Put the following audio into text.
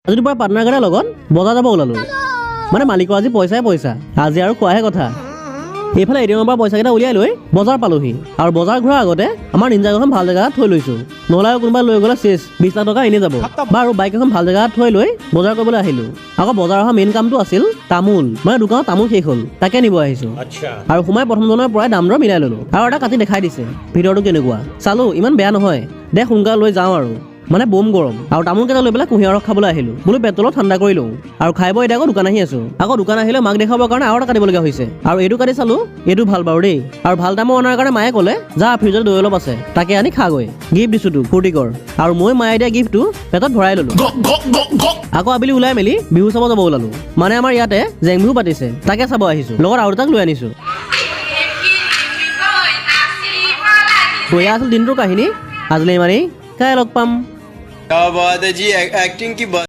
আজি পৰা পাৰ্টনাৰ কেইটাৰ লগত বজাৰ যাব ওলালো মানে মালিকৰ আজি পইচা আজি আৰু খোৱাহে কথা এইফালে এটিএমৰ পৰা পইচাকেইটা উলিয়াই লৈ বজাৰ পালোহি আৰু বজাৰ ঘূৰাৰ আগতে আমাৰ নিঞ্জা এখন ভাল জেগাত থৈ লৈছোঁ নহ'লে কোনোবা লৈ গ'লে চেছ 20 লাখ টকা এনেই যাব বাৰু বাইক এখন ভাল জেগাত থৈ লৈ বজাৰ কৰিবলৈ আহিলোঁ আকৌ বজাৰ অহা মেইন কামটো আছিল তামোল মানে দোকানত তামোল শেষ হ'ল তাকে নিব আহিছোঁ আৰু সোমাই প্ৰথমজনৰ পৰাই দাম দৰ মিলাই ল'লোঁ আৰু এটা কাটি দেখাই দিছে ভিতৰটো কেনেকুৱা চালোঁ ইমান বেয়া নহয় দে সোনকালে লৈ যাওঁ আৰু মানে বম গৰম আৰু তামোল কেইটা লৈ পেলাই কুঁহিয়াৰ ৰস খাবলৈ আহিলোঁ বোলো পেট্ৰলত ঠাণ্ডা কৰি লওঁ আৰু খাই বৈ এতিয়া আকৌ দোকান আহি আছোঁ আকৌ দোকান আহিলে মাক দেখাবৰ কাৰণে আৰু এটা কাটিবলগীয়া হৈছে আৰু এইটো কাটি চালোঁ এইটো ভাল বাৰু দেই আৰু ভাল দামৰ অনাৰ কাৰণে মায়ে ক'লে যা ফ্ৰিজত দৈ অলপ আছে তাকে আনি খাগৈ গিফ্ট দিছোঁ তোক ফূৰ্তি কৰ আৰু মই মায়ে দিয়া গিফ্টটো পেটত ভৰাই ল'লোঁ আকৌ আবেলি ওলাই মেলি বিহু চাব যাব ওলালোঁ মানে আমাৰ ইয়াতে জেং বিহু পাতিছে তাকে চাব আহিছোঁ লগত আৰু এটাক লৈ আনিছোঁ এয়া আছিল দিনটোৰ কাহিনী আজিলৈ ইমানেই কাইলৈ লগ পাম क्या बात है जी एक्टिंग की बात